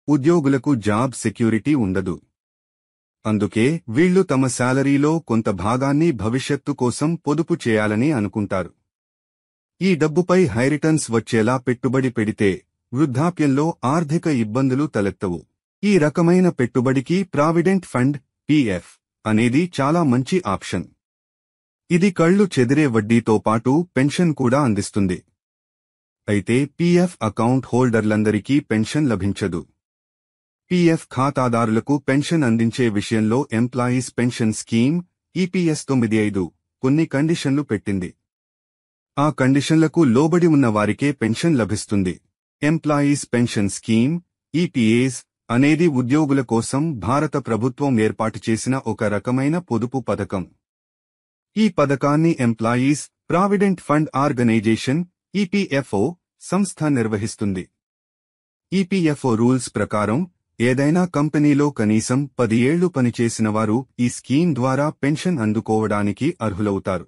ఉద్యోగులకు job security ఉండదు. అందుకే వీళ్లు తమ శాలరీలో కొంత భాగాన్ని భవిష్యత్తు కోసం పొదుపు చేయాలని అనుకుంటారు. ఈ డబ్బుపై హై రిటర్న్స్ వచ్చేలా పెట్టుబడి పెడితే వృద్ధాప్యంలో ఆర్థిక ఇబ్బందులు తలెత్తవు. ఈ రకమైన పెట్టుబడికి ప్రావిడెంట్ ఫండ్ పీఎఫ్ అనేది చాలా మంచి ఆప్షన్. ఇది కళ్లు చెదిరే వడ్డీతో పాటు పెన్షన్ కూడా అందిస్తుంది. అయితే పీఎఫ్ అకౌంట్ హోల్డర్లందరికీ పెన్షన్ లభించదు. పీఎఫ్ ఖాతాదారులకు పెన్షన్ అందించే విషయంలో ఎంప్లాయీస్ పెన్షన్ స్కీమ్ ఈపీఎస్ 95 కొన్ని కండిషన్లు పెట్టింది. ఆ కండిషన్లకు లోబడి ఉన్న వారికే పెన్షన్ లభిస్తుంది. ఎంప్లాయీస్ పెన్షన్ స్కీమ్ ఈపీఎస్ అనేది ఉద్యోగుల కోసం భారత ప్రభుత్వం ఏర్పాటు చేసిన ఒక రకమైన పొదుపు పథకం. ఈ పథకాన్ని employees provident fund organisation EPFO సంస్థ నిర్వహిస్తుంది. ఈపీఎఫ్ఓ రూల్స్ ప్రకారం ఏదైనా కంపెనీలో కనీసం 10 ఏళ్లు పనిచేసిన వారు ఈ స్కీమ్ ద్వారా పెన్షన్ అందుకోవడానికి అర్హులవుతారు.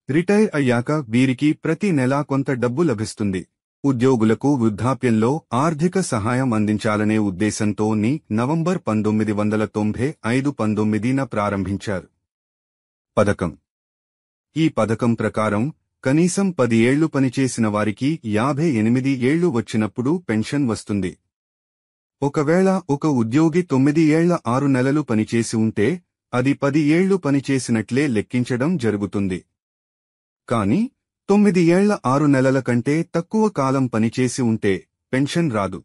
రిటైర్ అయ్యాక వీరికి ప్రతి నెలా కొంత డబ్బు లభిస్తుంది. ఉద్యోగులకు వృద్ధాప్యంలో ఆర్థిక సహాయం అందించాలనే ఉద్దేశంతో నవంబర్ 1995 ప్రారంభించారు. పథకం. ఈ పథకం ప్రకారం కనీసం 10 ఏళ్లు పనిచేసిన వారికి 58 ఏళ్లు వచ్చినప్పుడు పెన్షన్ వస్తుంది. ఒకవేళ ఒక ఉద్యోగి 9 ఏళ్ల 6 నెలలు పనిచేసి ఉంటే అది 10 ఏళ్లు పనిచేసినట్లే లెక్కించడం జరుగుతుంది. కాని 9 ఏళ్ల 6 నెలల కంటే తక్కువ కాలం పనిచేసి ఉంటే పెన్షన్ రాదు.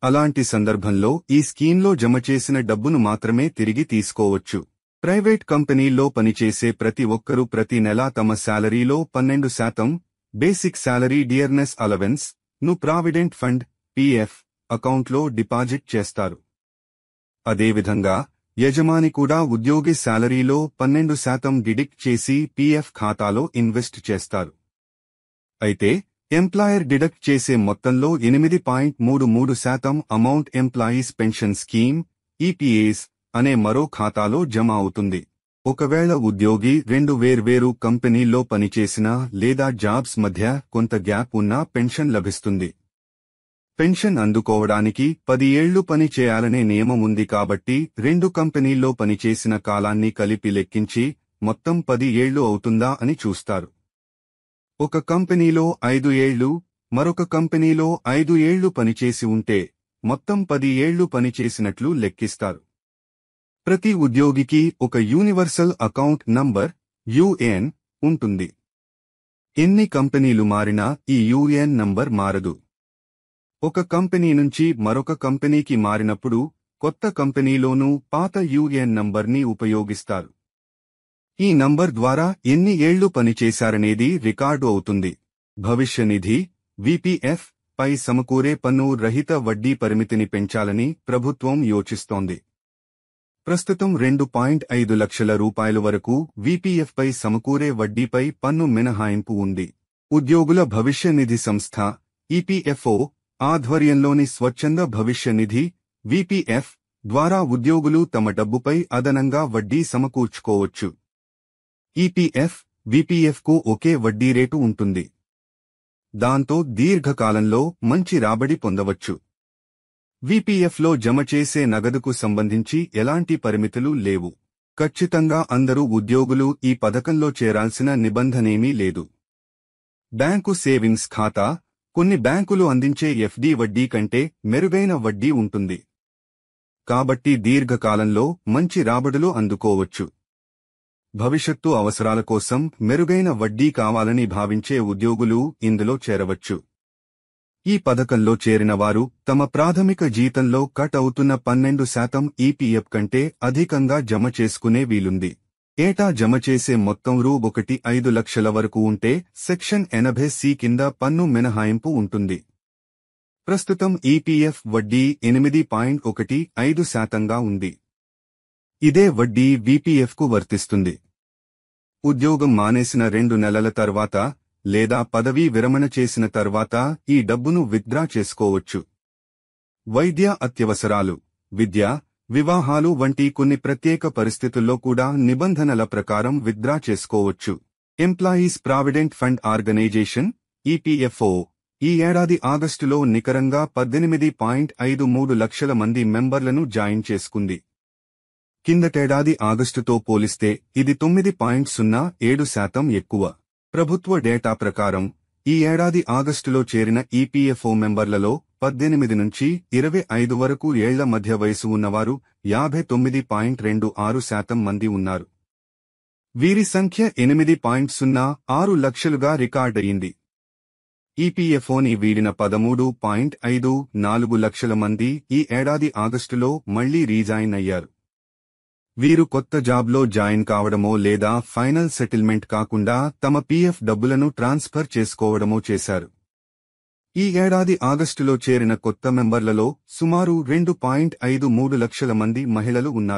అలాంటి సందర్భంలో ఈ స్కీమ్లో జమ చేసిన డబ్బును మాత్రమే తిరిగి తీసుకోవచ్చు. ప్రైవేట్ కంపెనీల్లో పనిచేసే ప్రతి ఒక్కరూ ప్రతి నెలా తమ శాలరీలో 12% బేసిక్ శాలరీ డియర్నెస్ అలవెన్స్ ను ప్రావిడెంట్ ఫండ్ పీఎఫ్ అకౌంట్లో డిపాజిట్ చేస్తారు. అదేవిధంగా యజమాని కూడా ఉద్యోగి శాలరీలో 12% డిడక్ట్ చేసి పీఎఫ్ ఖాతాలో ఇన్వెస్ట్ చేస్తారు. అయితే ఎంప్లాయర్ డిడక్ట్ చేసే మొత్తంలో 8.33% amount employees pension scheme EPS అనే మరో ఖాతాలో జమ అవుతుంది. ఒకవేళ ఉద్యోగి 2 వేర్వేరు కంపెనీల్లో పనిచేసినా లేదా జాబ్స్ మధ్య కొంత గ్యాప్ ఉన్నా పెన్షన్ లభిస్తుంది. పెన్షన్ అందుకోవడానికి 10 ఏళ్లు పని చేయాలనే నియమం ఉంది కాబట్టి 2 కంపెనీల్లో పనిచేసిన కాలాన్ని కలిపి లెక్కించి మొత్తం 10 ఏళ్లు అవుతుందా అని చూస్తారు. ఒక కంపెనీలో 5 ఏళ్లు, మరొక కంపెనీలో 5 ఏళ్లు పనిచేసి ఉంటే మొత్తం 10 ఏళ్లు పనిచేసినట్లు లెక్కిస్తారు. ప్రతి ఉద్యోగికి ఒక యూనివర్సల్ అకౌంట్ నంబర్ యుఏఎన్ ఉంటుంది. ఎన్ని కంపెనీలు మారినా ఈ యుఏఎన్ నంబర్ మారదు. ఒక కంపెనీ నుంచి మరొక కంపెనీకి మారినప్పుడు కొత్త కంపెనీలోనూ పాత యుఏఎన్ నంబర్ని ఉపయోగిస్తారు. ఈ నంబర్ ద్వారా ఎన్ని ఏళ్లు పనిచేశారనేది రికార్డు అవుతుంది. భవిష్య నిధి వీపీఎఫ్ పై సమకూరే పన్ను రహిత వడ్డీ పరిమితిని పెంచాలని ప్రభుత్వం యోచిస్తోంది. ప్రస్తుతం 2.5 లక్షల రూపాయల వరకు వీపీఎఫ్ పై సమకూరే వడ్డీపై పన్ను మినహాయింపు ఉంది. ఉద్యోగుల భవిష్య నిధి సంస్థ ఈపీఎఫ్ఓ ఆధ్వర్యంలోని స్వచ్ఛంద భవిష్య నిధి వీపీఎఫ్ ద్వారా ఉద్యోగులు తమ డబ్బుపై అదనంగా వడ్డీ సమకూర్చుకోవచ్చు. ఈపీఎఫ్, వీపీఎఫ్కు ఒకే వడ్డీ రేటు ఉంటుంది. దాంతో దీర్ఘకాలంలో మంచి రాబడి పొందవచ్చు. వీపీఎఫ్లో జమ చేసే నగదుకు సంబంధించి ఎలాంటి పరిమితులు లేవు. ఖచ్చితంగా అందరూ ఉద్యోగులు ఈ పథకంలో చేరాల్సిన నిబంధనేమీ లేదు. బ్యాంకు సేవింగ్స్ ఖాతా కొన్ని బ్యాంకులు అందించే ఎఫ్డీ వడ్డీ కంటే మెరుగైన వడ్డీ ఉంటుంది. కాబట్టి దీర్ఘకాలంలో మంచి రాబడులు అందుకోవచ్చు. భవిష్యత్తు అవసరాల కోసం మెరుగైన వడ్డీ కావాలని భావించే ఉద్యోగులు ఇందులో చేరవచ్చు. ఈ పథకంలో చేరిన వారు తమ ప్రాథమిక జీతంలో కట్ అవుతున్న 12% ఈపీఎఫ్ కంటే అధికంగా జమ చేసుకునే వీలుంది. ఏటా జమ చేసే మొత్తం రూ.1.5 లక్షల వరకు ఉంటే సెక్షన్ 80C కింద పన్ను మినహాయింపు ఉంటుంది. ప్రస్తుతం ఈపీఎఫ్ వడ్డీ 8.15% ఉంది. ఇదే వడ్డీ వీపీఎఫ్కు వర్తిస్తుంది. ఉద్యోగం మానేసిన 2 నెలల తర్వాత లేదా పదవీ విరమణ చేసిన తర్వాత ఈ డబ్బును విత్డ్రా చేసుకోవచ్చు. వైద్య అత్యవసరాలు, విద్య, వివాహాలు వంటి కొన్ని ప్రత్యేక పరిస్థితుల్లో కూడా నిబంధనల ప్రకారం విత్డ్రా చేసుకోవచ్చు. Employees provident fund organisation EPFO ఈ ఏడాది ఆగస్టులో నికరంగా 18.53 లక్షల మంది మెంబర్లను జాయిన్ చేసుకుంది. కిందటేడాది ఆగస్టుతో పోలిస్తే ఇది 9.07% ఎక్కువ. ప్రభుత్వ డేటా ప్రకారం ఈ ఏడాది ఆగస్టులో చేరిన ఈపీఎఫ్ఓ మెంబర్లలో 18 నుంచి 25 వరకు ఏళ్ల మధ్య వయసు ఉన్నవారు 59.26% మంది ఉన్నారు. వీరి సంఖ్య 8.06 లక్షలుగా రికార్డయింది. ఈపీఎఫ్ఓని వీడిన 13.54 లక్షల మంది ఈ ఏడాది ఆగస్టులో మళ్లీ రీజాయిన్ అయ్యారు. వీరు కొత్త జాబ్లో జాయిన్ కావడమో లేదా ఫైనల్ సెటిల్మెంట్ కాకుండా తమ పీఎఫ్ డబ్బులను ట్రాన్స్ఫర్ చేసుకోవడమో చేశారు. ఈ ఏడాది ఆగస్టులో చేరిన కొత్త మెంబర్లలో సుమారు 2.53 లక్షల మంది మహిళలు ఉన్నారు.